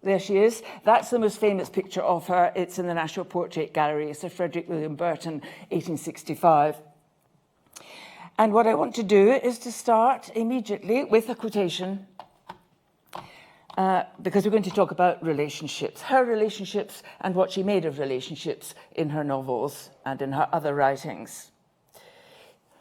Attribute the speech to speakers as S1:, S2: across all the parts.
S1: There she is. That's the most famous picture of her. It's in the National Portrait Gallery, Sir Frederick William Burton, 1865. And what I want to do is to start immediately with a quotation, because we're going to talk about relationships, her relationships and what she made of relationships in her novels and in her other writings.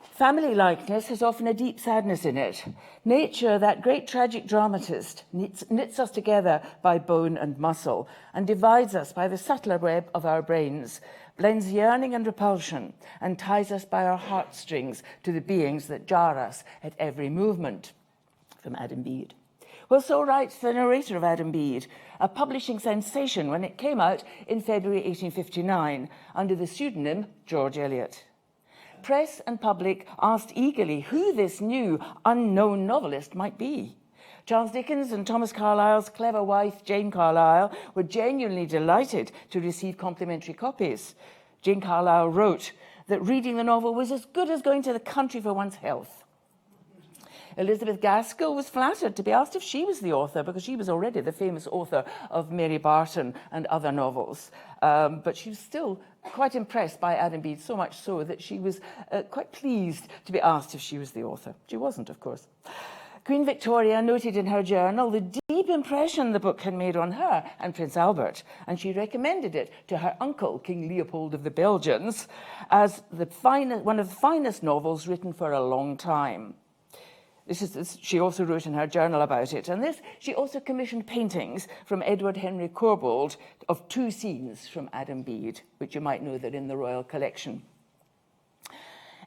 S1: Family likeness has often a deep sadness in it. Nature, that great tragic dramatist, knits us together by bone and muscle and divides us by the subtler web of our brains, blends yearning and repulsion, and ties us by our heartstrings to the beings that jar us at every movement. From Adam Bede. Well, so writes the narrator of Adam Bede, a publishing sensation when it came out in February 1859 under the pseudonym George Eliot. Press and public asked eagerly who this new, unknown novelist might be. Charles Dickens and Thomas Carlyle's clever wife, Jane Carlyle, were genuinely delighted to receive complimentary copies. Jane Carlyle wrote that reading the novel was as good as going to the country for one's health. Elizabeth Gaskell was flattered to be asked if she was the author, because she was already the famous author of Mary Barton and other novels. But she was still quite impressed by Adam Bede, so much so that she was quite pleased to be asked if she was the author. She wasn't, of course. Queen Victoria noted in her journal the deep impression the book had made on her and Prince Albert, and she recommended it to her uncle, King Leopold of the Belgians, as one of the finest novels written for a long time. She also wrote in her journal about it. And she also commissioned paintings from Edward Henry Corbould of 2 scenes from Adam Bede, which you might know that in the Royal Collection.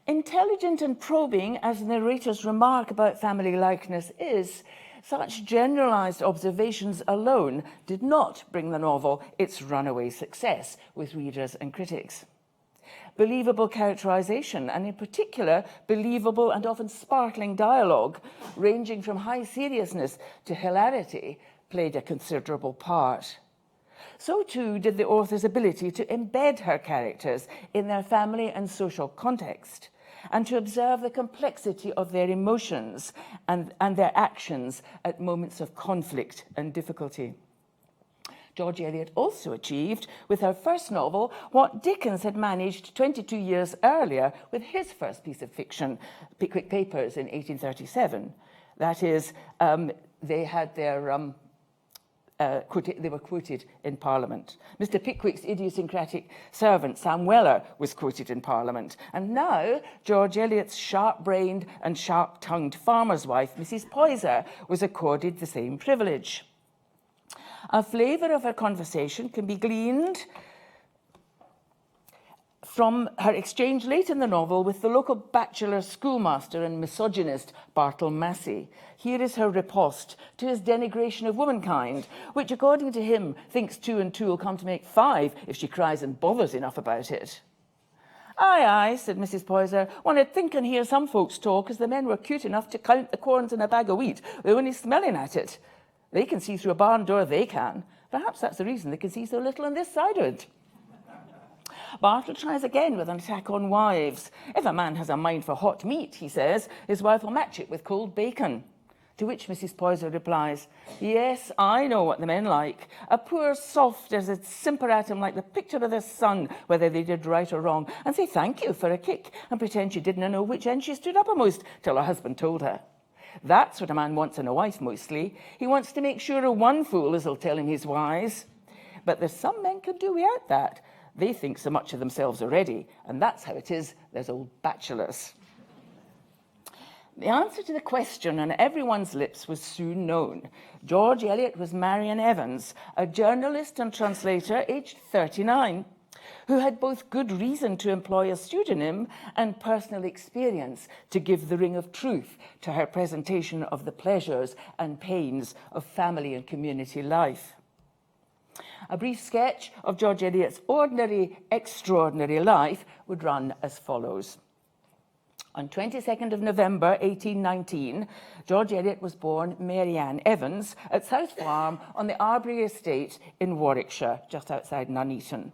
S1: Intelligent and probing as the narrator's remark about family likeness is, such generalized observations alone did not bring the novel its runaway success with readers and critics. Believable characterization, and in particular, believable and often sparkling dialogue, ranging from high seriousness to hilarity, played a considerable part. So too did the author's ability to embed her characters in their family and social context, and to observe the complexity of their emotions and their actions at moments of conflict and difficulty. George Eliot also achieved, with her first novel, what Dickens had managed 22 years earlier with his first piece of fiction, Pickwick Papers, in 1837. That is, they had their they were quoted in Parliament. Mr. Pickwick's idiosyncratic servant, Sam Weller, was quoted in Parliament. And now, George Eliot's sharp-brained and sharp-tongued farmer's wife, Mrs. Poyser, was accorded the same privilege. A flavour of her conversation can be gleaned from her exchange late in the novel with the local bachelor schoolmaster and misogynist Bartle Massey. Here is her riposte to his denigration of womankind, which, according to him, thinks 2 and 2 will come to make 5 if she cries and bothers enough about it. Aye, aye, said Mrs. Poyser. One would think and hear some folks talk as the men were cute enough to count the corns in a bag of wheat. They're only smelling at it. They can see through a barn door, they can. Perhaps that's the reason they can see so little on this side of it. Bartle tries again with an attack on wives. If a man has a mind for hot meat, he says, his wife will match it with cold bacon. To which Mrs. Poyser replies, yes, I know what the men like. A poor soft as it simper at him like the picture of the sun, whether they did right or wrong, and say thank you for a kick, and pretend she didn't know which end she stood uppermost till her husband told her. That's what a man wants in a wife, mostly. He wants to make sure of one fool as'll tell him he's wise. But there's some men can do without that. They think so much of themselves already, and that's how it is there's old bachelors. The answer to the question on everyone's lips was soon known. George Eliot was Marian Evans, a journalist and translator aged 39. Who had both good reason to employ a pseudonym and personal experience to give the ring of truth to her presentation of the pleasures and pains of family and community life. A brief sketch of George Eliot's ordinary, extraordinary life would run as follows. On 22nd of November 1819, George Eliot was born Marian Evans at South Farm on the Arbury Estate in Warwickshire, just outside Nuneaton.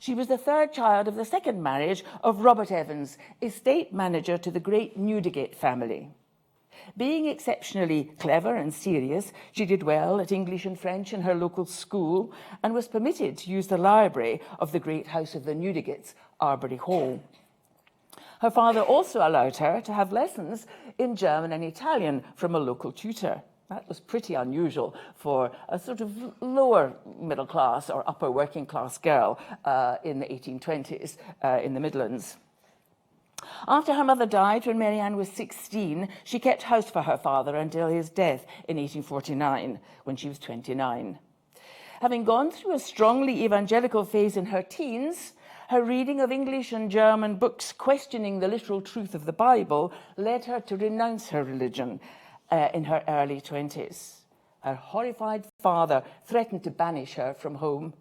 S1: She was the third child of the second marriage of Robert Evans, estate manager to the great Newdigate family. Being exceptionally clever and serious, she did well at English and French in her local school and was permitted to use the library of the great house of the Newdigates, Arbury Hall. Her father also allowed her to have lessons in German and Italian from a local tutor. That was pretty unusual for a sort of lower middle class or upper working class girl in the 1820s in the Midlands. After her mother died when Marianne was 16, she kept house for her father until his death in 1849, when she was 29. Having gone through a strongly evangelical phase in her teens, her reading of English and German books questioning the literal truth of the Bible led her to renounce her religion in her early 20s. Her horrified father threatened to banish her from home.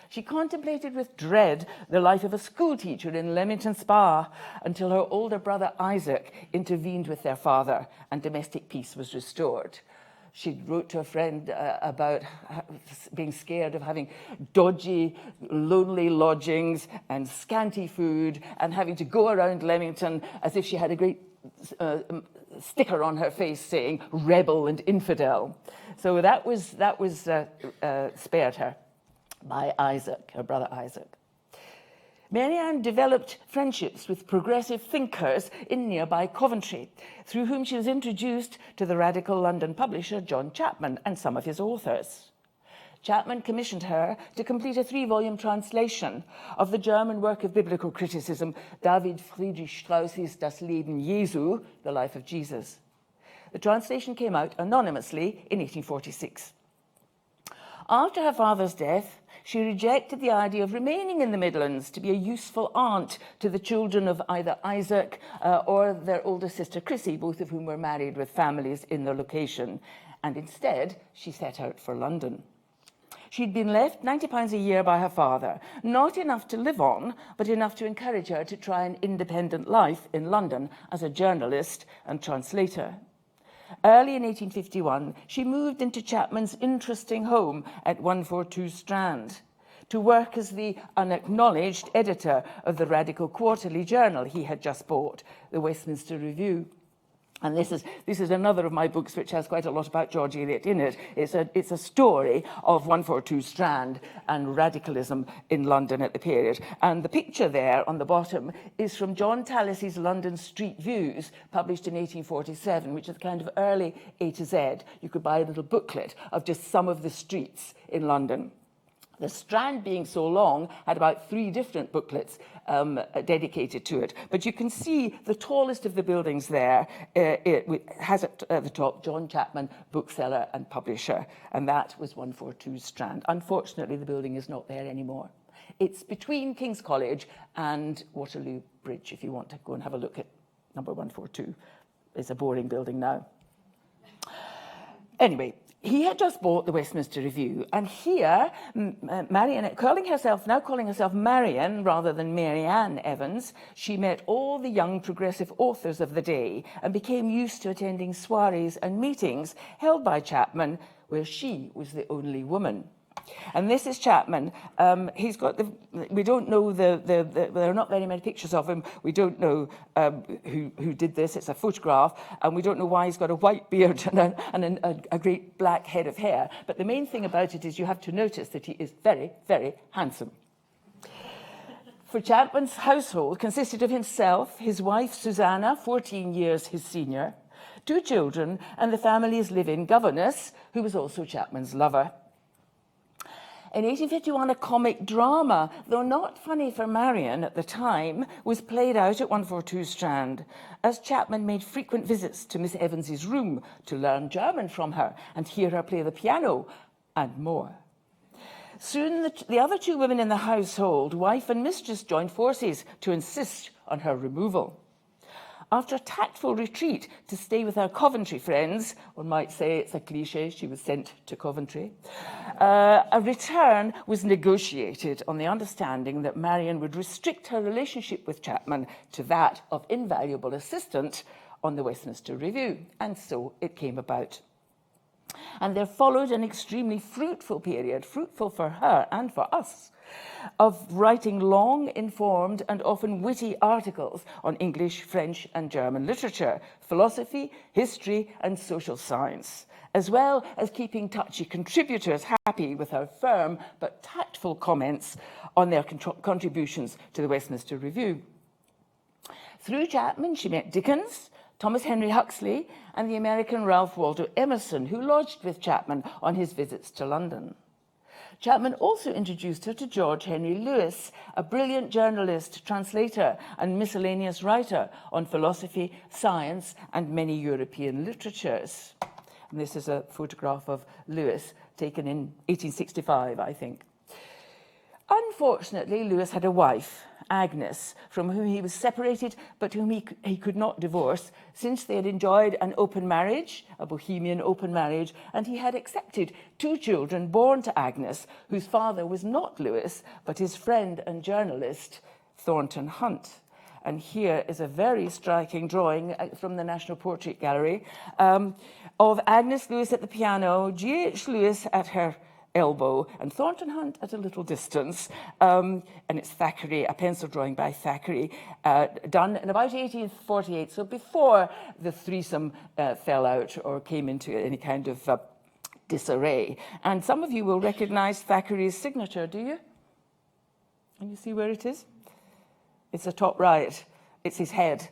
S1: She contemplated with dread the life of a schoolteacher in Leamington Spa until her older brother Isaac intervened with their father and domestic peace was restored. She wrote to a friend about being scared of having dodgy, lonely lodgings and scanty food and having to go around Leamington as if she had a great sticker on her face saying rebel and infidel. So that was spared her by Isaac, her brother Isaac. Marianne developed friendships with progressive thinkers in nearby Coventry, through whom she was introduced to the radical London publisher John Chapman and some of his authors. Chapman commissioned her to complete a 3-volume translation of the German work of biblical criticism, David Friedrich Strauss's Das Leben Jesu, The Life of Jesus. The translation came out anonymously in 1846. After her father's death, she rejected the idea of remaining in the Midlands to be a useful aunt to the children of either Isaac or their older sister Chrissy, both of whom were married with families in their location. And instead, she set out for London. She'd been left £90 a year by her father, not enough to live on, but enough to encourage her to try an independent life in London as a journalist and translator. Early in 1851, she moved into Chapman's interesting home at 142 Strand to work as the unacknowledged editor of the radical quarterly journal he had just bought, the Westminster Review. And this is another of my books which has quite a lot about George Eliot in it. It's a story of 142 Strand and radicalism in London at the period. And the picture there on the bottom is from John Tallis's London Street Views, published in 1847, which is kind of early A to Z. You could buy a little booklet of just some of the streets in London. The Strand, being so long, had about 3 different booklets dedicated to it. But you can see the tallest of the buildings there. It has at the top John Chapman, bookseller and publisher. And that was 142 Strand. Unfortunately, the building is not there anymore. It's between King's College and Waterloo Bridge, if you want to go and have a look at number 142. It's a boring building now. Anyway, he had just bought the Westminster Review, and here, Marian, calling herself Marian rather than Marian Evans, she met all the young progressive authors of the day and became used to attending soirees and meetings held by Chapman, where she was the only woman. And this is Chapman. He's got we don't know there are not very many pictures of him. We don't know who did this. It's a photograph, and we don't know why he's got a white beard and a great black head of hair. But the main thing about it is you have to notice that he is very, very handsome. For Chapman's household consisted of himself, his wife Susanna, 14 years his senior, 2 children, and the family's live-in governess, who was also Chapman's lover. In 1851, a comic drama, though not funny for Marian at the time, was played out at 142 Strand, as Chapman made frequent visits to Miss Evans's room to learn German from her and hear her play the piano, and more. Soon, the other 2 women in the household, wife and mistress, joined forces to insist on her removal. After a tactful retreat to stay with her Coventry friends, one might say it's a cliché, she was sent to Coventry, a return was negotiated on the understanding that Marian would restrict her relationship with Chapman to that of invaluable assistant on the Westminster Review, and so it came about. And there followed an extremely fruitful period, fruitful for her and for us, of writing long, informed, and often witty articles on English, French, and German literature, philosophy, history, and social science, as well as keeping touchy contributors happy with her firm but tactful comments on their contributions to the Westminster Review. Through Chapman, she met Dickens, Thomas Henry Huxley, and the American Ralph Waldo Emerson, who lodged with Chapman on his visits to London. Chapman also introduced her to George Henry Lewes, a brilliant journalist, translator, and miscellaneous writer on philosophy, science, and many European literatures. And this is a photograph of Lewes taken in 1865, I think. Unfortunately, Lewes had a wife, Agnes, from whom he was separated, but whom he could not divorce, since they had enjoyed an open marriage, a bohemian open marriage, and he had accepted 2 children born to Agnes, whose father was not Lewes, but his friend and journalist, Thornton Hunt. And here is a very striking drawing from the National Portrait Gallery of Agnes Lewes at the piano, G.H. Lewes at her elbow, and Thornton Hunt at a little distance. And it's Thackeray, a pencil drawing by Thackeray, done in about 1848, so before the threesome fell out or came into any kind of disarray. And some of you will recognize Thackeray's signature, do you? Can you see where it is? It's the top right. It's his head.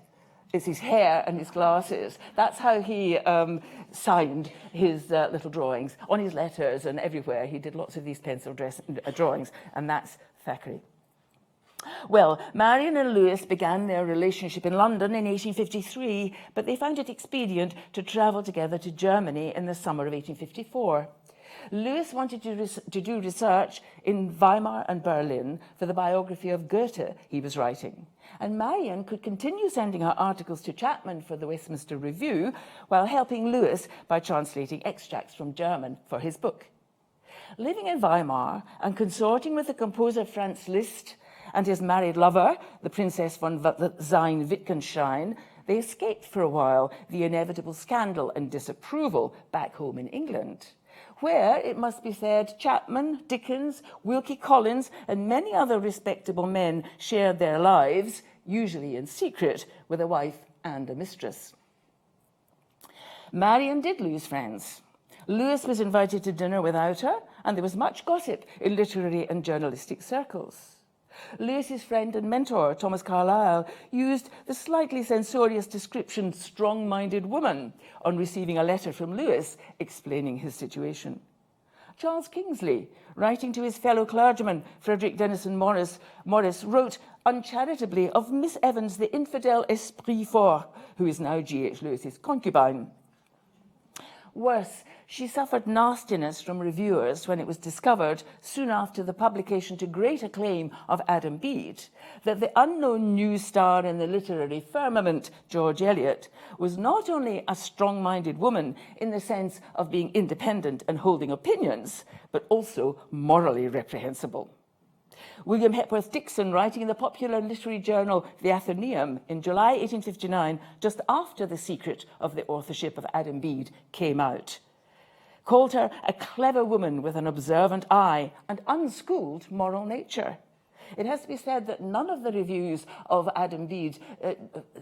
S1: It's his hair and his glasses. That's how he signed his little drawings on his letters and everywhere. He did lots of these pencil drawings, and that's Thackeray. Well, Marian and Lewes began their relationship in London in 1853, but they found it expedient to travel together to Germany in the summer of 1854. Lewes wanted to do research in Weimar and Berlin for the biography of Goethe he was writing. And Marian could continue sending her articles to Chapman for the Westminster Review while helping Lewes by translating extracts from German for his book. Living in Weimar and consorting with the composer Franz Liszt and his married lover, the Princess von Sayn-Wittgenstein, they escaped for a while the inevitable scandal and disapproval back home in England, where, it must be said, Chapman, Dickens, Wilkie Collins, and many other respectable men shared their lives, usually in secret, with a wife and a mistress. Marian did lose friends. Lewes was invited to dinner without her, and there was much gossip in literary and journalistic circles. Lewes's friend and mentor, Thomas Carlyle, used the slightly censorious description strong-minded woman on receiving a letter from Lewes explaining his situation. Charles Kingsley, writing to his fellow clergyman, Frederick Denison Morris, wrote uncharitably of Miss Evans, the infidel esprit fort, who is now G.H. Lewes's concubine. Worse, she suffered nastiness from reviewers when it was discovered, soon after the publication to great acclaim of Adam Bede, that the unknown new star in the literary firmament, George Eliot, was not only a strong-minded woman in the sense of being independent and holding opinions, but also morally reprehensible. William Hepworth Dixon, writing in the popular literary journal The Athenaeum in July 1859, just after The Secret of the authorship of Adam Bede came out, called her a clever woman with an observant eye and unschooled moral nature. It has to be said that none of the reviews of Adam Bede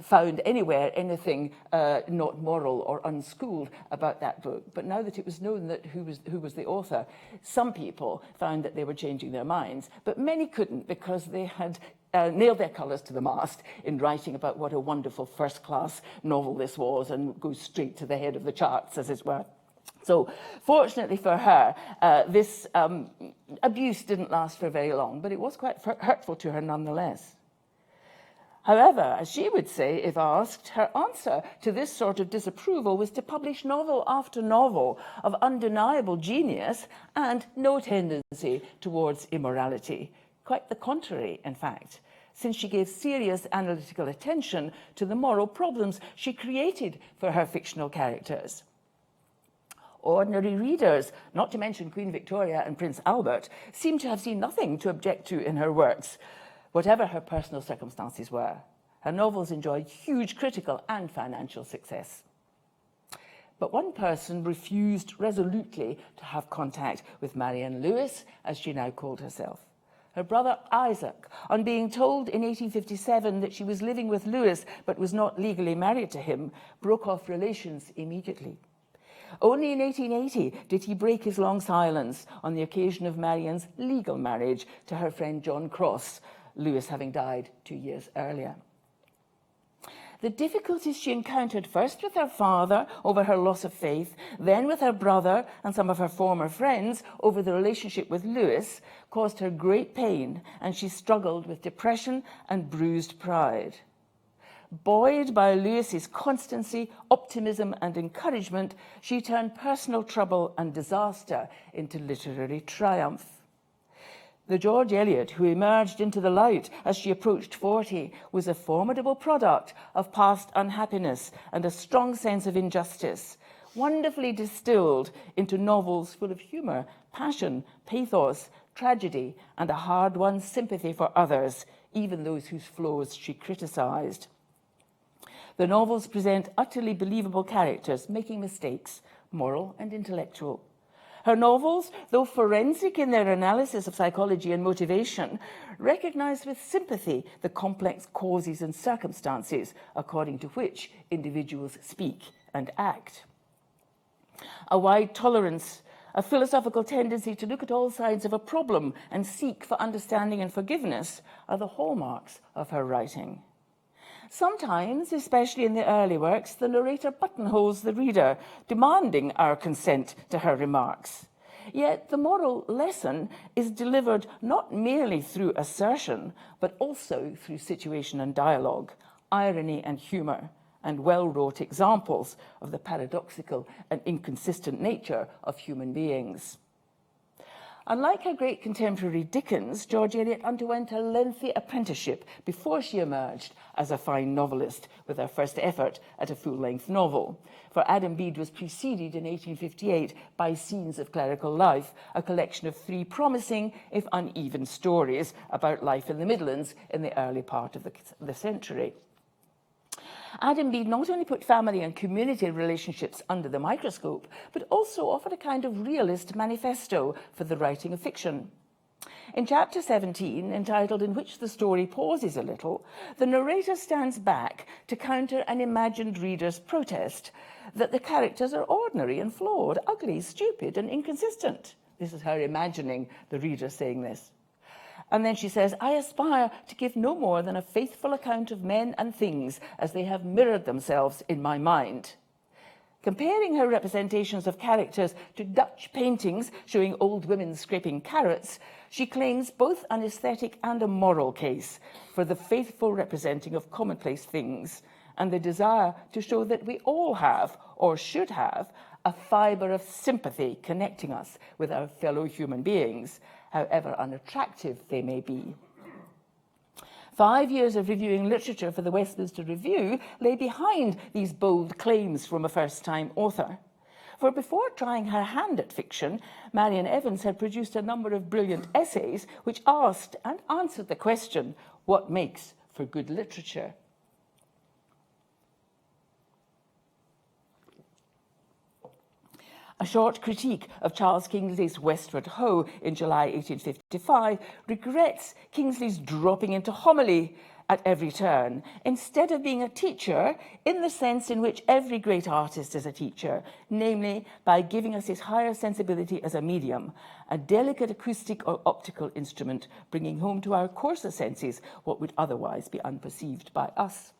S1: found anywhere anything not moral or unschooled about that book. But now that it was known that who was the author, some people found that they were changing their minds, but many couldn't because they had nailed their colours to the mast in writing about what a wonderful first-class novel this was and goes straight to the head of the charts, as it were. So, fortunately for her, this abuse didn't last for very long, but it was quite hurtful to her nonetheless. However, as she would say, if asked, her answer to this sort of disapproval was to publish novel after novel of undeniable genius and no tendency towards immorality. Quite the contrary, in fact, since she gave serious analytical attention to the moral problems she created for her fictional characters. Ordinary readers, not to mention Queen Victoria and Prince Albert, seem to have seen nothing to object to in her works, whatever her personal circumstances were. Her novels enjoyed huge critical and financial success. But one person refused resolutely to have contact with Marian Lewes, as she now called herself. Her brother Isaac, on being told in 1857 that she was living with Lewes but was not legally married to him, broke off relations immediately. Only in 1880 did he break his long silence on the occasion of Marian's legal marriage to her friend John Cross, Lewes having died 2 years earlier. The difficulties she encountered first with her father over her loss of faith, then with her brother and some of her former friends over the relationship with Lewes, caused her great pain, and she struggled with depression and bruised pride. Buoyed by Lewes's constancy, optimism, and encouragement, she turned personal trouble and disaster into literary triumph. The George Eliot who emerged into the light as she approached 40 was a formidable product of past unhappiness and a strong sense of injustice, wonderfully distilled into novels full of humour, passion, pathos, tragedy, and a hard-won sympathy for others, even those whose flaws she criticised. The novels present utterly believable characters making mistakes, moral and intellectual. Her novels, though forensic in their analysis of psychology and motivation, recognise with sympathy the complex causes and circumstances according to which individuals speak and act. A wide tolerance, a philosophical tendency to look at all sides of a problem and seek for understanding and forgiveness are the hallmarks of her writing. Sometimes, especially in the early works, the narrator buttonholes the reader, demanding our consent to her remarks. Yet the moral lesson is delivered not merely through assertion, but also through situation and dialogue, irony and humour, and well-wrought examples of the paradoxical and inconsistent nature of human beings. Unlike her great contemporary Dickens, George Eliot underwent a lengthy apprenticeship before she emerged as a fine novelist with her first effort at a full-length novel. For Adam Bede was preceded in 1858 by Scenes of Clerical Life, a collection of 3 promising, if uneven, stories about life in the Midlands in the early part of the century. Adam Bede not only put family and community relationships under the microscope, but also offered a kind of realist manifesto for the writing of fiction. In chapter 17, entitled In Which the Story Pauses a Little, the narrator stands back to counter an imagined reader's protest that the characters are ordinary and flawed, ugly, stupid, and inconsistent. This is her imagining the reader saying this. And then she says, I aspire to give no more than a faithful account of men and things as they have mirrored themselves in my mind. Comparing her representations of characters to Dutch paintings showing old women scraping carrots, she claims both an aesthetic and a moral case for the faithful representing of commonplace things and the desire to show that we all have, or should have, a fibre of sympathy connecting us with our fellow human beings, however unattractive they may be. 5 years of reviewing literature for the Westminster Review lay behind these bold claims from a first-time author. For before trying her hand at fiction, Marion Evans had produced a number of brilliant essays which asked and answered the question, what makes for good literature? A short critique of Charles Kingsley's Westward Ho in July 1855 regrets Kingsley's dropping into homily at every turn, instead of being a teacher in the sense in which every great artist is a teacher, namely by giving us his higher sensibility as a medium, a delicate acoustic or optical instrument, bringing home to our coarser senses what would otherwise be unperceived by us.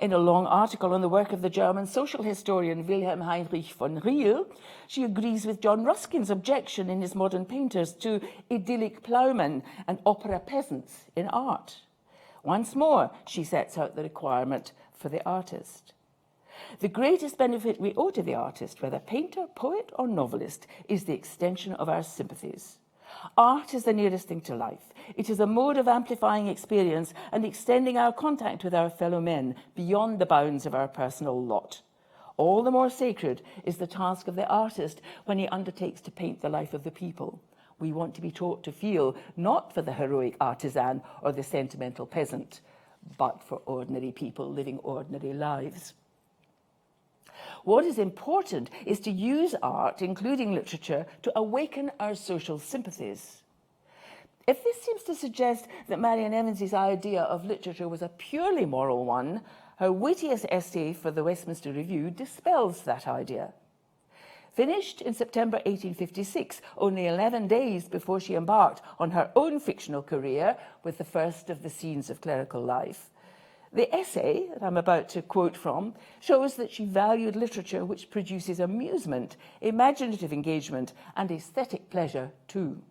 S1: In a long article on the work of the German social historian Wilhelm Heinrich von Riel, she agrees with John Ruskin's objection in his Modern Painters to idyllic ploughmen and opera peasants in art. Once more, she sets out the requirement for the artist. The greatest benefit we owe to the artist, whether painter, poet, or novelist, is the extension of our sympathies. Art is the nearest thing to life. It is a mode of amplifying experience and extending our contact with our fellow men beyond the bounds of our personal lot. All the more sacred is the task of the artist when he undertakes to paint the life of the people. We want to be taught to feel not for the heroic artisan or the sentimental peasant, but for ordinary people living ordinary lives. What is important is to use art, including literature, to awaken our social sympathies. If this seems to suggest that Marian Evans' idea of literature was a purely moral one, her wittiest essay for the Westminster Review dispels that idea. Finished in September 1856, only 11 days before she embarked on her own fictional career with the first of the scenes of clerical life, the essay that I'm about to quote from shows that she valued literature which produces amusement, imaginative engagement, and aesthetic pleasure too.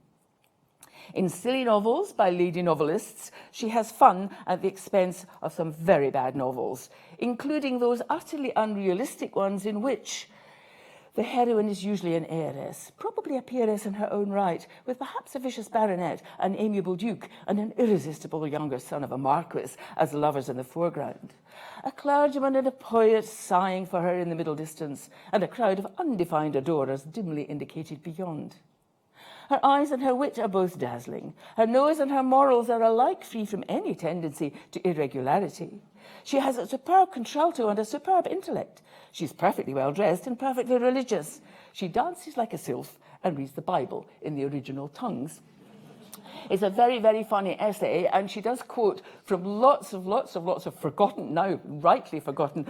S1: In silly novels by lady novelists, she has fun at the expense of some very bad novels, including those utterly unrealistic ones in which the heroine is usually an heiress, probably a peeress in her own right, with perhaps a vicious baronet, an amiable duke, and an irresistible younger son of a marquis as lovers in the foreground. A clergyman and a poet sighing for her in the middle distance, and a crowd of undefined adorers dimly indicated beyond. Her eyes and her wit are both dazzling. Her nose and her morals are alike free from any tendency to irregularity. She has a superb contralto and a superb intellect. She's perfectly well dressed and perfectly religious. She dances like a sylph and reads the Bible in the original tongues. It's a very, very funny essay, and she does quote from lots of forgotten, now rightly forgotten,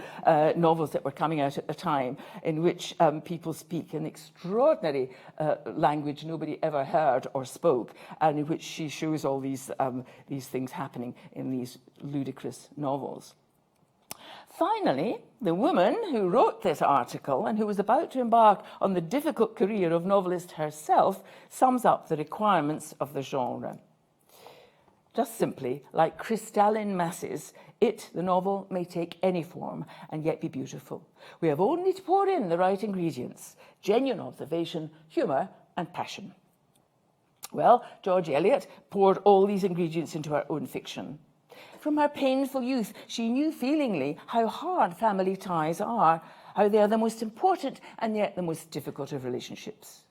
S1: novels that were coming out at the time, in which people speak an extraordinary language nobody ever heard or spoke, and in which she shows all these things happening in these ludicrous novels. Finally, the woman who wrote this article and who was about to embark on the difficult career of novelist herself sums up the requirements of the genre. Just simply, like crystalline masses, the novel, may take any form and yet be beautiful. We have only to pour in the right ingredients: genuine observation, humour, and passion. Well, George Eliot poured all these ingredients into her own fiction. From her painful youth, she knew feelingly how hard family ties are, how they are the most important and yet the most difficult of relationships.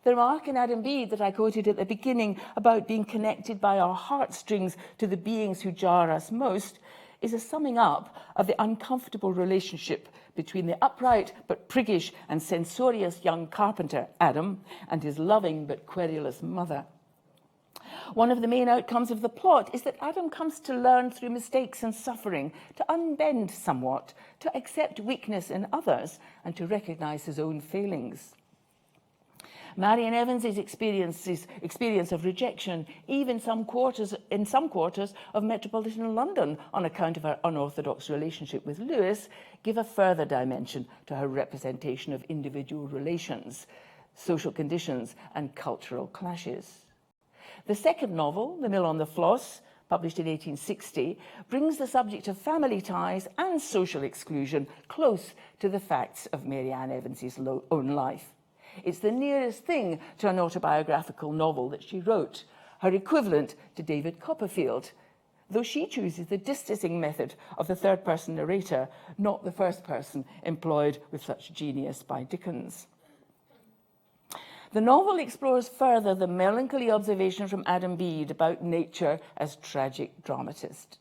S1: The remark in Adam Bede that I quoted at the beginning about being connected by our heartstrings to the beings who jar us most is a summing up of the uncomfortable relationship between the upright but priggish and censorious young carpenter, Adam, and his loving but querulous mother. One of the main outcomes of the plot is that Adam comes to learn through mistakes and suffering, to unbend somewhat, to accept weakness in others, and to recognise his own failings. Marian Evans' experience of rejection, even in some quarters of metropolitan London, on account of her unorthodox relationship with Lewes, give a further dimension to her representation of individual relations, social conditions, and cultural clashes. The second novel, The Mill on the Floss, published in 1860, brings the subject of family ties and social exclusion close to the facts of Marian Evans' own life. It's the nearest thing to an autobiographical novel that she wrote, her equivalent to David Copperfield, though she chooses the distancing method of the third-person narrator, not the first person employed with such genius by Dickens. The novel explores further the melancholy observation from Adam Bede about nature as tragic dramatist.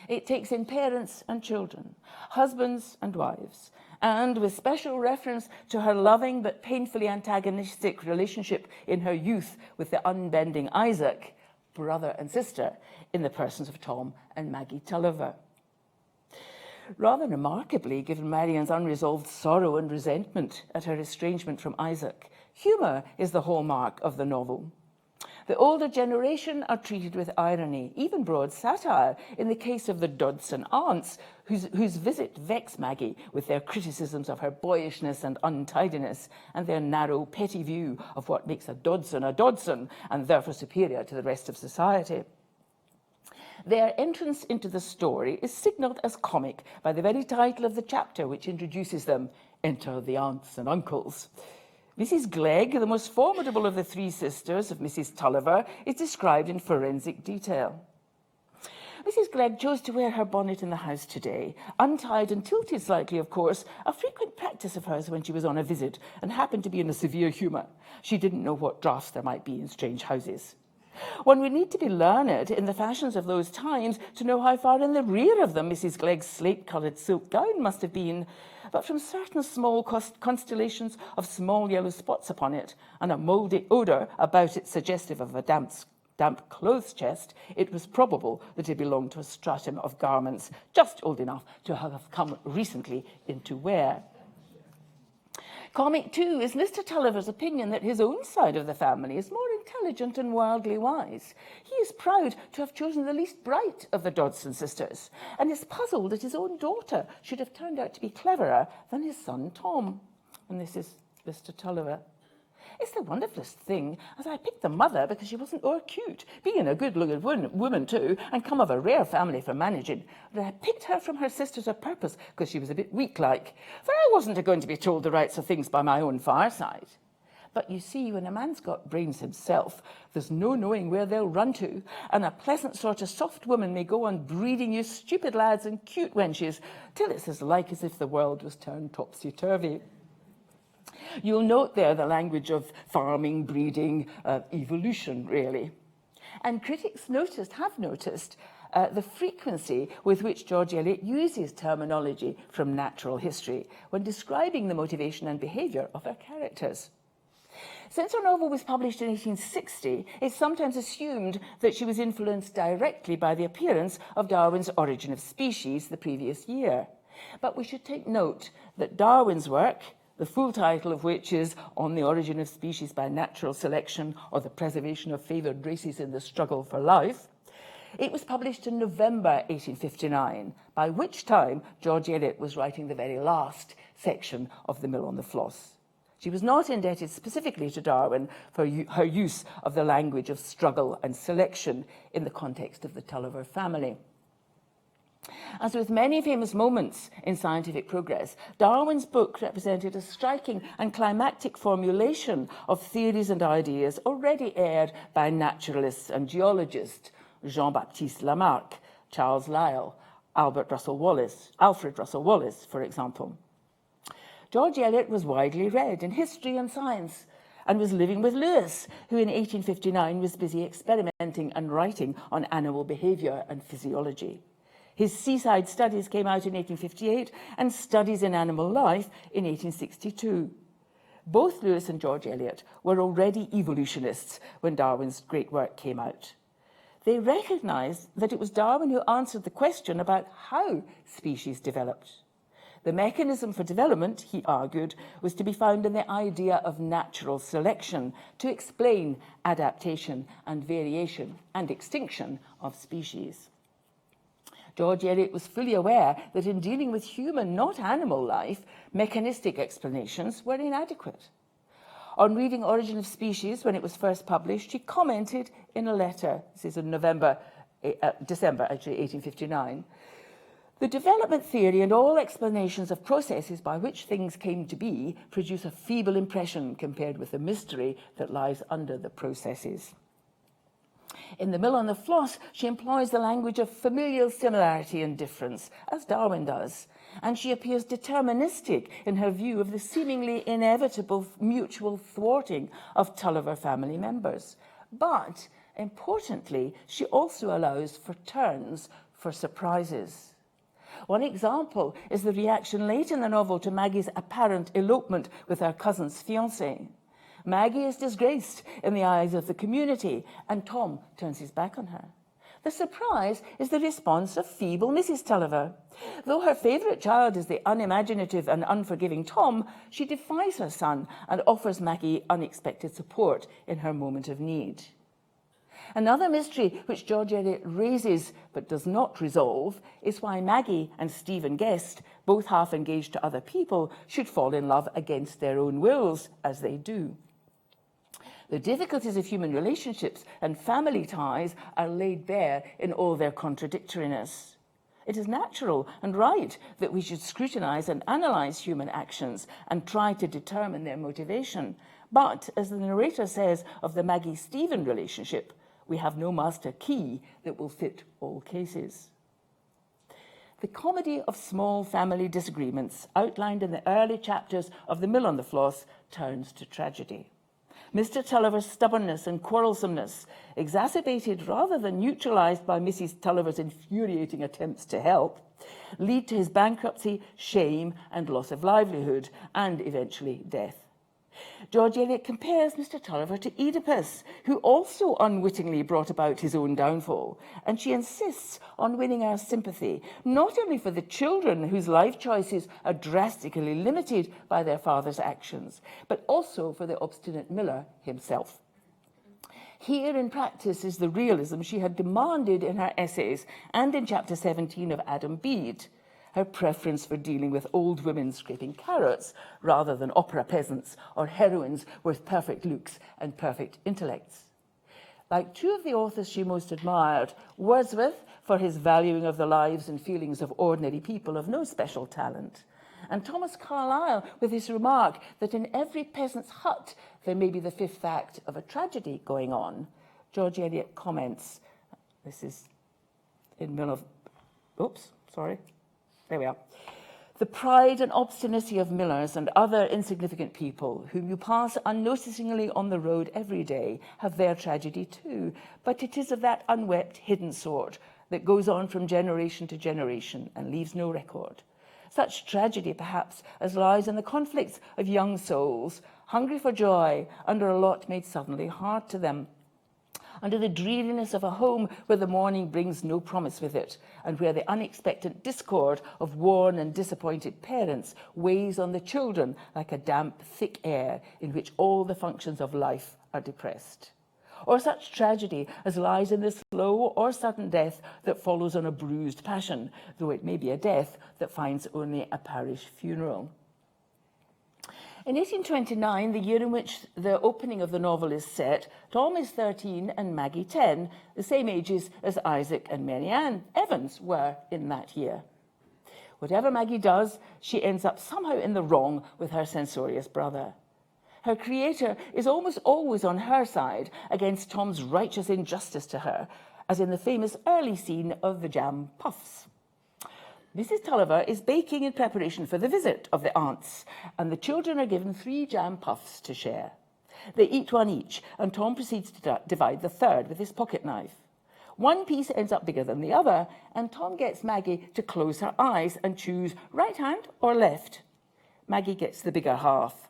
S1: It takes in parents and children, husbands and wives, and with special reference to her loving but painfully antagonistic relationship in her youth with the unbending Isaac, brother and sister, in the persons of Tom and Maggie Tulliver. Rather remarkably, given Marian's unresolved sorrow and resentment at her estrangement from Isaac, humour is the hallmark of the novel. The older generation are treated with irony, even broad satire, in the case of the Dodson aunts, whose visit vex Maggie with their criticisms of her boyishness and untidiness, and their narrow, petty view of what makes a Dodson, and therefore superior to the rest of society. Their entrance into the story is signalled as comic by the very title of the chapter, which introduces them, Enter the Aunts and Uncles. Mrs. Glegg, the most formidable of the three sisters of Mrs. Tulliver, is described in forensic detail. Mrs. Glegg chose to wear her bonnet in the house today, untied and tilted slightly, of course, a frequent practice of hers when she was on a visit and happened to be in a severe humour. She didn't know what draughts there might be in strange houses. One would need to be learned in the fashions of those times to know how far in the rear of them Mrs. Glegg's slate-coloured silk gown must have been, but from certain small constellations of small yellow spots upon it and a mouldy odour about it suggestive of a damp clothes chest, it was probable that it belonged to a stratum of garments just old enough to have come recently into wear. Comic, too, is Mr. Tulliver's opinion that his own side of the family is more intelligent and worldly wise. He is proud to have chosen the least bright of the Dodson sisters, and is puzzled that his own daughter should have turned out to be cleverer than his son Tom. And this is Mr. Tulliver. It's the wonderfulest thing, as I picked the mother because she wasn't o'er cute, being a good-looking woman too, and come of a rare family for managing. But I picked her from her sisters o' purpose because she was a bit weak-like, for I wasn't going to be told the rights of things by my own fireside. But you see, when a man's got brains himself, there's no knowing where they'll run to, and a pleasant sort of soft woman may go on breeding you stupid lads and cute wenches till it's as like as if the world was turned topsy-turvy. You'll note there the language of farming, breeding, evolution, really. And critics have noticed the frequency with which George Eliot uses terminology from natural history when describing the motivation and behaviour of her characters. Since her novel was published in 1860, it's sometimes assumed that she was influenced directly by the appearance of Darwin's Origin of Species the previous year. But we should take note that Darwin's work, the full title of which is On the Origin of Species by Natural Selection or the Preservation of Favoured Races in the Struggle for Life, it was published in November 1859, by which time George Eliot was writing the very last section of The Mill on the Floss. She was not indebted specifically to Darwin for her use of the language of struggle and selection in the context of the Tulliver family. As with many famous moments in scientific progress, Darwin's book represented a striking and climactic formulation of theories and ideas already aired by naturalists and geologists, Jean-Baptiste Lamarck, Charles Lyell, Alfred Russel Wallace, for example. George Eliot was widely read in history and science and was living with Lewes, who in 1859 was busy experimenting and writing on animal behaviour and physiology. His Seaside Studies came out in 1858 and Studies in Animal Life in 1862. Both Lewes and George Eliot were already evolutionists when Darwin's great work came out. They recognised that it was Darwin who answered the question about how species developed. The mechanism for development, he argued, was to be found in the idea of natural selection to explain adaptation and variation and extinction of species. George Eliot was fully aware that in dealing with human, not animal life, mechanistic explanations were inadequate. On reading Origin of Species when it was first published, he commented in a letter, this is in December 1859, the development theory and all explanations of processes by which things came to be produce a feeble impression compared with the mystery that lies under the processes. In The Mill on the Floss, she employs the language of familial similarity and difference, as Darwin does, and she appears deterministic in her view of the seemingly inevitable mutual thwarting of Tulliver family members. But, importantly, she also allows for turns for surprises. One example is the reaction late in the novel to Maggie's apparent elopement with her cousin's fiancé. Maggie is disgraced in the eyes of the community, and Tom turns his back on her. The surprise is the response of feeble Mrs. Tulliver. Though her favourite child is the unimaginative and unforgiving Tom, she defies her son and offers Maggie unexpected support in her moment of need. Another mystery which George Eliot raises but does not resolve is why Maggie and Stephen Guest, both half engaged to other people, should fall in love against their own wills, as they do. The difficulties of human relationships and family ties are laid bare in all their contradictoriness. It is natural and right that we should scrutinise and analyse human actions and try to determine their motivation. But, as the narrator says of the Maggie-Stephen relationship, we have no master key that will fit all cases. The comedy of small family disagreements outlined in the early chapters of The Mill on the Floss turns to tragedy. Mr. Tulliver's stubbornness and quarrelsomeness, exacerbated rather than neutralised by Mrs. Tulliver's infuriating attempts to help, lead to his bankruptcy, shame, and loss of livelihood, and eventually death. George Eliot compares Mr. Tulliver to Oedipus, who also unwittingly brought about his own downfall, and she insists on winning our sympathy, not only for the children whose life choices are drastically limited by their father's actions, but also for the obstinate miller himself. Here in practice is the realism she had demanded in her essays and in chapter 17 of Adam Bede, her preference for dealing with old women scraping carrots rather than opera peasants or heroines with perfect looks and perfect intellects. Like two of the authors she most admired, Wordsworth for his valuing of the lives and feelings of ordinary people of no special talent, and Thomas Carlyle with his remark that in every peasant's hut there may be the fifth act of a tragedy going on. George Eliot comments, this is in there we are. The pride and obstinacy of millers and other insignificant people whom you pass unnoticingly on the road every day have their tragedy too, but it is of that unwept, hidden sort that goes on from generation to generation and leaves no record. Such tragedy, perhaps, as lies in the conflicts of young souls, hungry for joy under a lot made suddenly hard to them, under the dreariness of a home where the morning brings no promise with it, and where the unexpected discord of worn and disappointed parents weighs on the children like a damp, thick air in which all the functions of life are depressed. Or such tragedy as lies in the slow or sudden death that follows on a bruised passion, though it may be a death that finds only a parish funeral. In 1829, the year in which the opening of the novel is set, Tom is 13 and Maggie 10, the same ages as Isaac and Marian Evans were in that year. Whatever Maggie does, she ends up somehow in the wrong with her censorious brother. Her creator is almost always on her side against Tom's righteous injustice to her, as in the famous early scene of the jam puffs. Mrs. Tulliver is baking in preparation for the visit of the aunts, and the children are given 3 jam puffs to share. They eat one each, and Tom proceeds to divide the third with his pocket knife. One piece ends up bigger than the other, and Tom gets Maggie to close her eyes and choose right hand or left. Maggie gets the bigger half.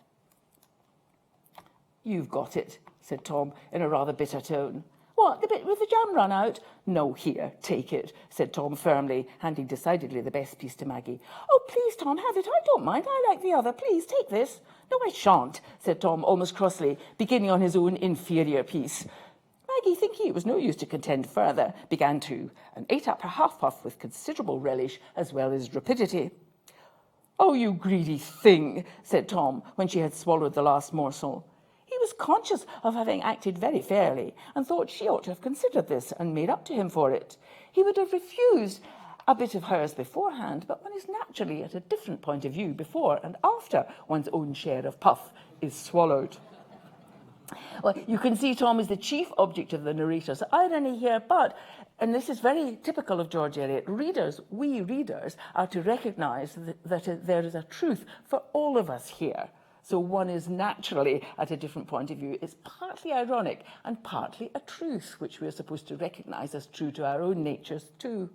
S1: "You've got it," said Tom in a rather bitter tone. "What, the bit with the jam run out?" "No, here, take it," said Tom firmly, handing decidedly the best piece to Maggie. "Oh, please, Tom, have it. I don't mind. I like the other. Please, take this." "No, I shan't," said Tom almost crossly, beginning on his own inferior piece. Maggie, thinking it was no use to contend further, began to, and ate up her half-puff with considerable relish as well as rapidity. "Oh, you greedy thing," said Tom, when she had swallowed the last morsel. He was conscious of having acted very fairly and thought she ought to have considered this and made up to him for it. He would have refused a bit of hers beforehand, but one is naturally at a different point of view before and after one's own share of puff is swallowed. Well, you can see Tom is the chief object of the narrator's irony here, but, and this is very typical of George Eliot, we readers, are to recognise that there is a truth for all of us here. So one is naturally at a different point of view. It's partly ironic and partly a truth, which we're supposed to recognise as true to our own natures too.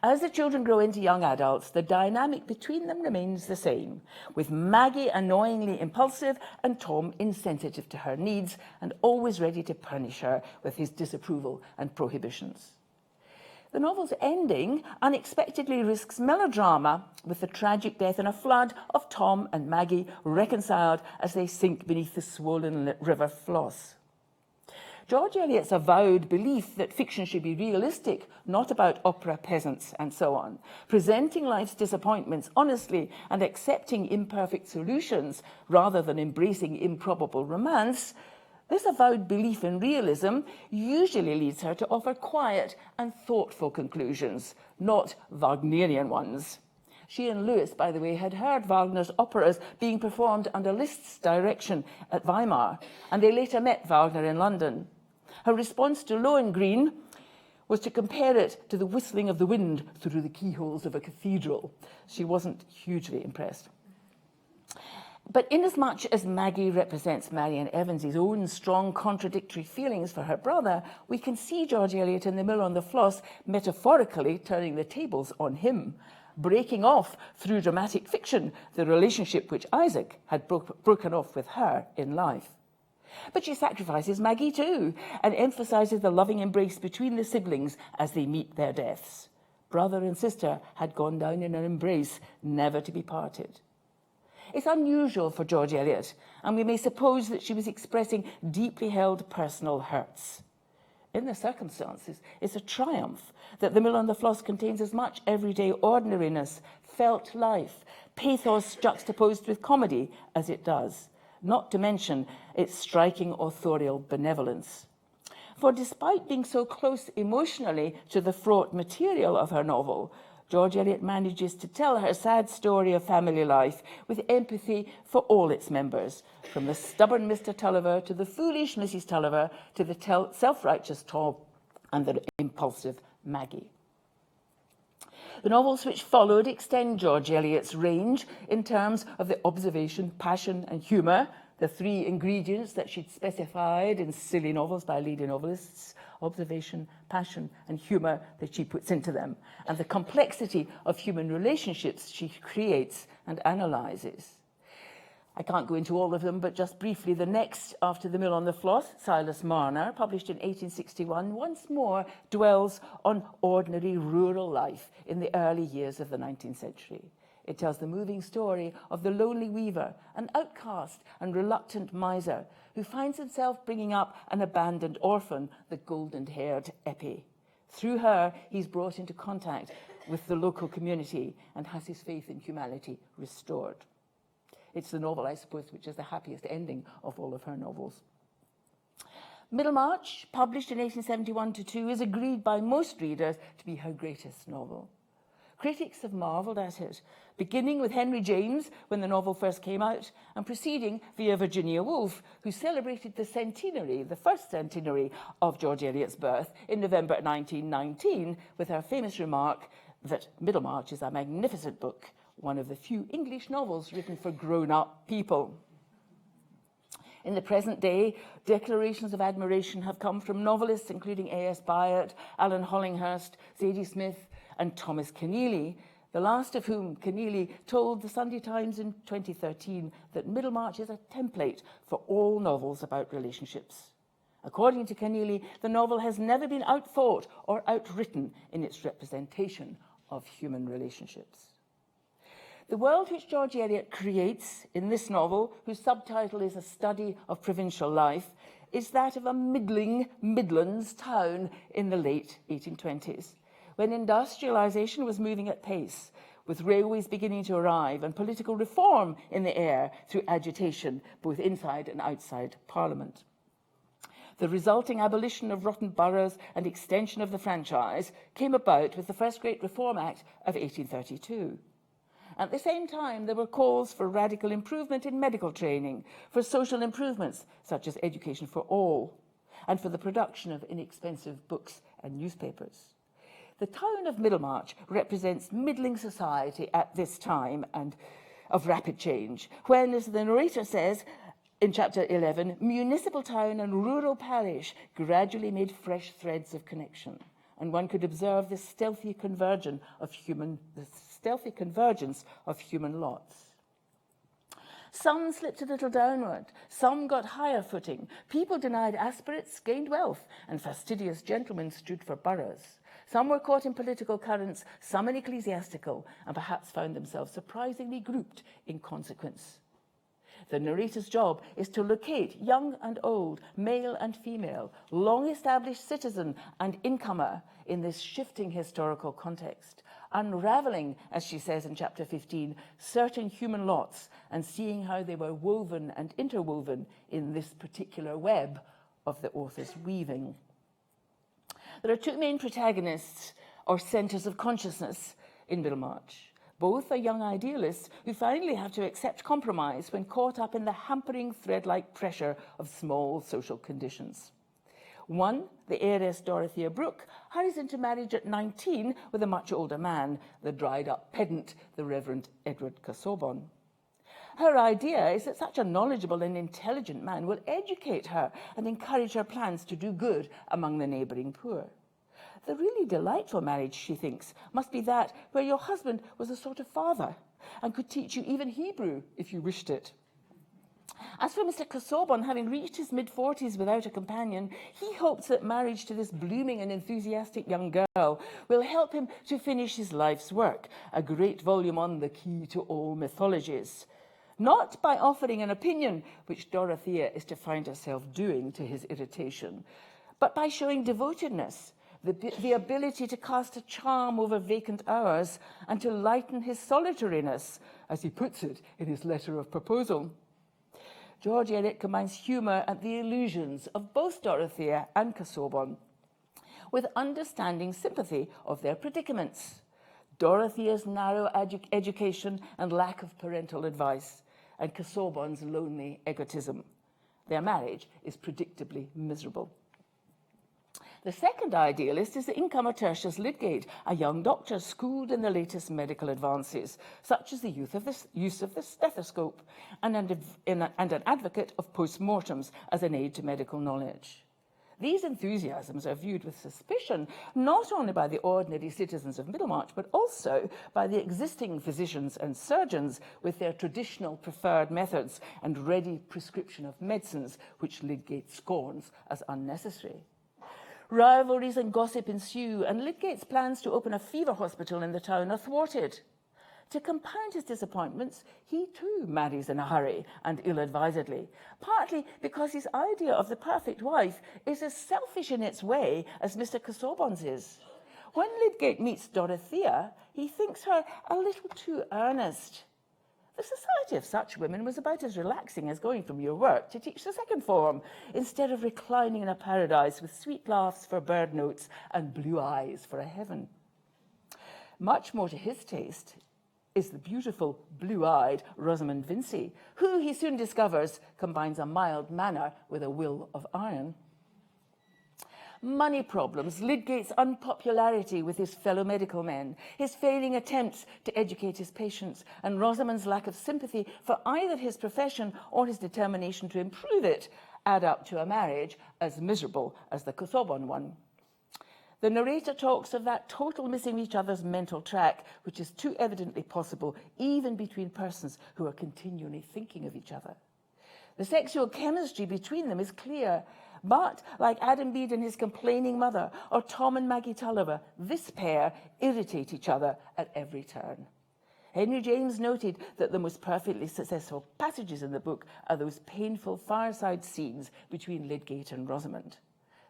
S1: As the children grow into young adults, the dynamic between them remains the same, with Maggie annoyingly impulsive and Tom insensitive to her needs and always ready to punish her with his disapproval and prohibitions. The novel's ending unexpectedly risks melodrama with the tragic death in a flood of Tom and Maggie reconciled as they sink beneath the swollen river Floss. George Eliot's avowed belief that fiction should be realistic, not about opera peasants and so on, presenting life's disappointments honestly and accepting imperfect solutions rather than embracing improbable romance, this avowed belief in realism usually leads her to offer quiet and thoughtful conclusions, not Wagnerian ones. She and Lewes, by the way, had heard Wagner's operas being performed under Liszt's direction at Weimar, and they later met Wagner in London. Her response to Lohengrin was to compare it to the whistling of the wind through the keyholes of a cathedral. She wasn't hugely impressed. But inasmuch as Maggie represents Marian Evans' own strong contradictory feelings for her brother, we can see George Eliot in The Mill on the Floss metaphorically turning the tables on him, breaking off through dramatic fiction the relationship which Isaac had broken off with her in life. But she sacrifices Maggie too, and emphasises the loving embrace between the siblings as they meet their deaths. Brother and sister had gone down in an embrace, never to be parted. It's unusual for George Eliot, and we may suppose that she was expressing deeply held personal hurts. In the circumstances, it's a triumph that The Mill on the Floss contains as much everyday ordinariness, felt life, pathos juxtaposed with comedy as it does, not to mention its striking authorial benevolence. For despite being so close emotionally to the fraught material of her novel, George Eliot manages to tell her sad story of family life with empathy for all its members, from the stubborn Mr. Tulliver to the foolish Mrs. Tulliver to the self-righteous Tom and the impulsive Maggie. The novels which followed extend George Eliot's range in terms of the observation, passion, and humour, the three ingredients that she'd specified in silly novels by lady novelists: observation, passion, and humour that she puts into them, and the complexity of human relationships she creates and analyses. I can't go into all of them, but just briefly, the next after The Mill on the Floss, Silas Marner, published in 1861, once more dwells on ordinary rural life in the early years of the 19th century. It tells the moving story of the lonely weaver, an outcast and reluctant miser, who finds himself bringing up an abandoned orphan, the golden-haired Eppie. Through her, he's brought into contact with the local community and has his faith in humanity restored. It's the novel, I suppose, which is the happiest ending of all of her novels. Middlemarch, published in 1871-2, is agreed by most readers to be her greatest novel. Critics have marvelled at it, beginning with Henry James when the novel first came out, and proceeding via Virginia Woolf, who celebrated the centenary, the first centenary of George Eliot's birth in November 1919, with her famous remark that Middlemarch is a magnificent book, one of the few English novels written for grown-up people. In the present day, declarations of admiration have come from novelists including A.S. Byatt, Alan Hollinghurst, Zadie Smith, and Thomas Keneally, the last of whom, Keneally, told the Sunday Times in 2013 that Middlemarch is a template for all novels about relationships. According to Keneally, the novel has never been outthought or outwritten in its representation of human relationships. The world which George Eliot creates in this novel, whose subtitle is A Study of Provincial Life, is that of a middling Midlands town in the late 1820s, when industrialisation was moving at pace, with railways beginning to arrive and political reform in the air through agitation both inside and outside Parliament. The resulting abolition of rotten boroughs and extension of the franchise came about with the first Great Reform Act of 1832. At the same time, there were calls for radical improvement in medical training, for social improvements such as education for all, and for the production of inexpensive books and newspapers. The town of Middlemarch represents middling society at this time and of rapid change, when, as the narrator says in chapter 11, municipal town and rural parish gradually made fresh threads of connection, and one could observe the stealthy convergence of human lots. Some slipped a little downward, some got higher footing. People denied aspirates, gained wealth, and fastidious gentlemen stood for boroughs. Some were caught in political currents, some in ecclesiastical, and perhaps found themselves surprisingly grouped in consequence. The narrator's job is to locate young and old, male and female, long-established citizen and incomer in this shifting historical context, unravelling, as she says in chapter 15, certain human lots and seeing how they were woven and interwoven in this particular web of the author's weaving. There are two main protagonists, or centres of consciousness, in Middlemarch. Both are young idealists who finally have to accept compromise when caught up in the hampering thread-like pressure of small social conditions. One, the heiress Dorothea Brooke, hurries into marriage at 19 with a much older man, the dried-up pedant, the Reverend Edward Casaubon. Her idea is that such a knowledgeable and intelligent man will educate her and encourage her plans to do good among the neighbouring poor. The really delightful marriage, she thinks, must be that where your husband was a sort of father and could teach you even Hebrew if you wished it. As for Mr. Casaubon, having reached his mid-40s without a companion, he hopes that marriage to this blooming and enthusiastic young girl will help him to finish his life's work, a great volume on the key to all mythologies. Not by offering an opinion, which Dorothea is to find herself doing to his irritation, but by showing devotedness, the ability to cast a charm over vacant hours and to lighten his solitariness, as he puts it in his letter of proposal. George Eliot combines humour and the illusions of both Dorothea and Casaubon with understanding sympathy of their predicaments. Dorothea's narrow education and lack of parental advice, and Casaubon's lonely egotism. Their marriage is predictably miserable. The second idealist is the incomer Titus Lydgate, a young doctor schooled in the latest medical advances, such as the use of the stethoscope, and an advocate of post-mortems as an aid to medical knowledge. These enthusiasms are viewed with suspicion, not only by the ordinary citizens of Middlemarch, but also by the existing physicians and surgeons with their traditional preferred methods and ready prescription of medicines, which Lydgate scorns as unnecessary. Rivalries and gossip ensue, and Lydgate's plans to open a fever hospital in the town are thwarted. To compound his disappointments, he too marries in a hurry and ill-advisedly, partly because his idea of the perfect wife is as selfish in its way as Mr. Casaubon's is. When Lydgate meets Dorothea, he thinks her a little too earnest. The society of such women was about as relaxing as going from your work to teach the second form, instead of reclining in a paradise with sweet laughs for bird notes and blue eyes for a heaven. Much more to his taste is the beautiful, blue-eyed Rosamond Vincy, who, he soon discovers, combines a mild manner with a will of iron. Money problems, Lydgate's unpopularity with his fellow medical men, his failing attempts to educate his patients, and Rosamond's lack of sympathy for either his profession or his determination to improve it add up to a marriage as miserable as the Casaubon one. The narrator talks of that total missing each other's mental track, which is too evidently possible even between persons who are continually thinking of each other. The sexual chemistry between them is clear, but like Adam Bede and his complaining mother, or Tom and Maggie Tulliver, this pair irritate each other at every turn. Henry James noted that the most perfectly successful passages in the book are those painful fireside scenes between Lydgate and Rosamond.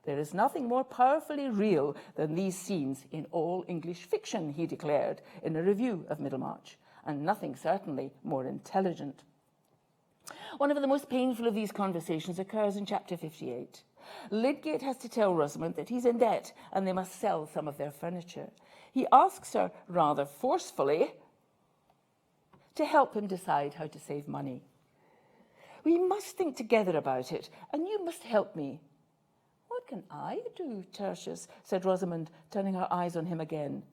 S1: There is nothing more powerfully real than these scenes in all English fiction, he declared in a review of Middlemarch, and nothing certainly more intelligent. One of the most painful of these conversations occurs in chapter 58. Lydgate has to tell Rosamond that he's in debt and they must sell some of their furniture. He asks her, rather forcefully, to help him decide how to save money. We must think together about it, and you must help me. What can I do, Tertius? Said Rosamond, turning her eyes on him again.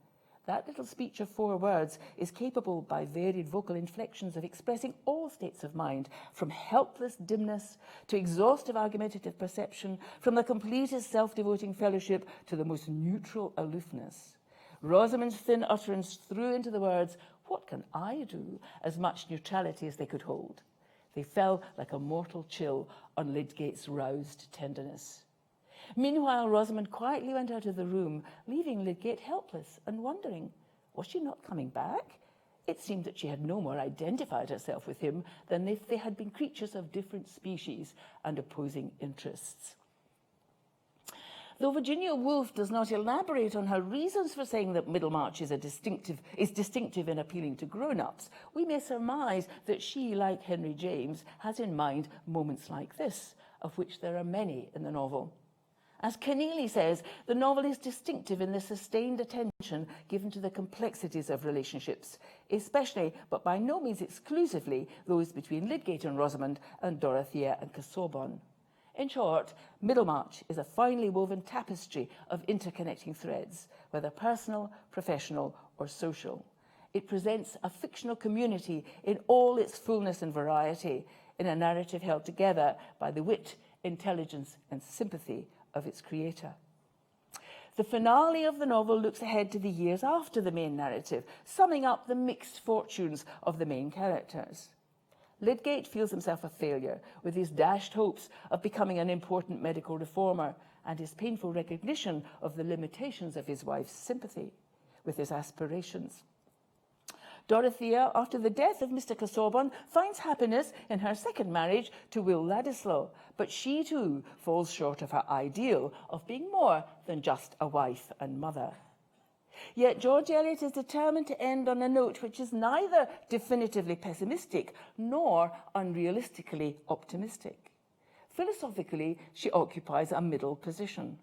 S1: That little speech of 4 words is capable by varied vocal inflections of expressing all states of mind, from helpless dimness to exhaustive argumentative perception, from the completest self-devoting fellowship to the most neutral aloofness. Rosamond's thin utterance threw into the words, "What can I do?" as much neutrality as they could hold. They fell like a mortal chill on Lydgate's roused tenderness. Meanwhile, Rosamond quietly went out of the room, leaving Lydgate helpless and wondering, was she not coming back? It seemed that she had no more identified herself with him than if they had been creatures of different species and opposing interests. Though Virginia Woolf does not elaborate on her reasons for saying that Middlemarch is distinctive in appealing to grown-ups, we may surmise that she, like Henry James, has in mind moments like this, of which there are many in the novel. As Keneally says, the novel is distinctive in the sustained attention given to the complexities of relationships, especially, but by no means exclusively, those between Lydgate and Rosamond and Dorothea and Casaubon. In short, Middlemarch is a finely woven tapestry of interconnecting threads, whether personal, professional, or social. It presents a fictional community in all its fullness and variety, in a narrative held together by the wit, intelligence, and sympathy of its creator. The finale of the novel looks ahead to the years after the main narrative, summing up the mixed fortunes of the main characters. Lydgate feels himself a failure, with his dashed hopes of becoming an important medical reformer and his painful recognition of the limitations of his wife's sympathy with his aspirations. Dorothea, after the death of Mr. Casaubon, finds happiness in her second marriage to Will Ladislaw, but she too falls short of her ideal of being more than just a wife and mother. Yet George Eliot is determined to end on a note which is neither definitively pessimistic nor unrealistically optimistic. Philosophically, she occupies a middle position.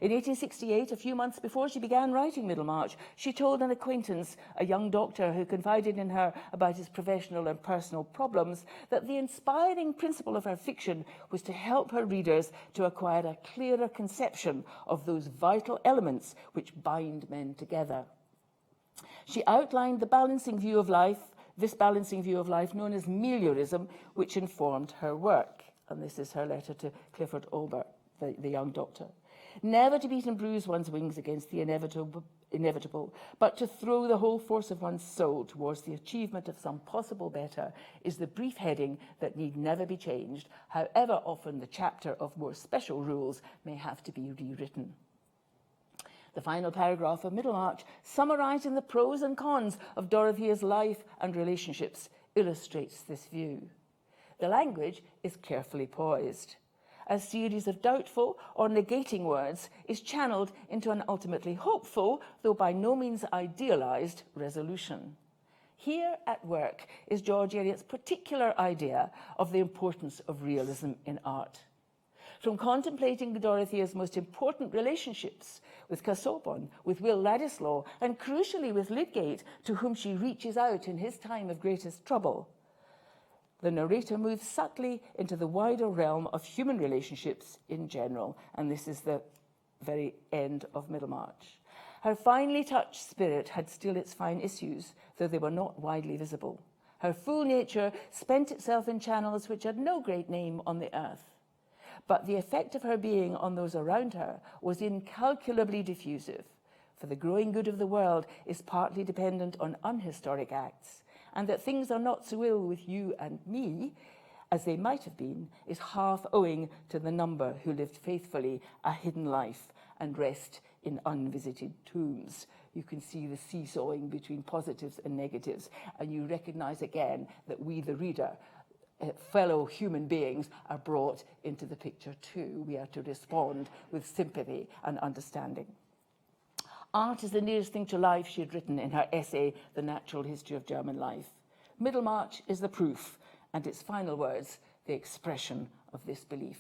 S1: In 1868, a few months before she began writing Middlemarch, she told an acquaintance, a young doctor who confided in her about his professional and personal problems, that the inspiring principle of her fiction was to help her readers to acquire a clearer conception of those vital elements which bind men together. She outlined the balancing view of life, this balancing view of life known as meliorism, which informed her work. And this is her letter to Clifford Albert, the young doctor. Never to beat and bruise one's wings against the inevitable, but to throw the whole force of one's soul towards the achievement of some possible better is the brief heading that need never be changed, however often the chapter of more special rules may have to be rewritten. The final paragraph of Middlemarch, summarising the pros and cons of Dorothea's life and relationships, illustrates this view. The language is carefully poised. A series of doubtful or negating words is channeled into an ultimately hopeful, though by no means idealised, resolution. Here at work is George Eliot's particular idea of the importance of realism in art. From contemplating Dorothea's most important relationships with Casaubon, with Will Ladislaw, and crucially with Lydgate, to whom she reaches out in his time of greatest trouble, the narrator moves subtly into the wider realm of human relationships in general, and this is the very end of Middlemarch. Her finely touched spirit had still its fine issues, though they were not widely visible. Her full nature spent itself in channels which had no great name on the earth. But the effect of her being on those around her was incalculably diffusive, for the growing good of the world is partly dependent on unhistoric acts, and that things are not so ill with you and me as they might have been is half owing to the number who lived faithfully a hidden life and rest in unvisited tombs. You can see the seesawing between positives and negatives, and you recognise again that we, the reader, fellow human beings, are brought into the picture too. We are to respond with sympathy and understanding. Art is the nearest thing to life she had written in her essay, The Natural History of German Life. Middlemarch is the proof, and its final words, the expression of this belief.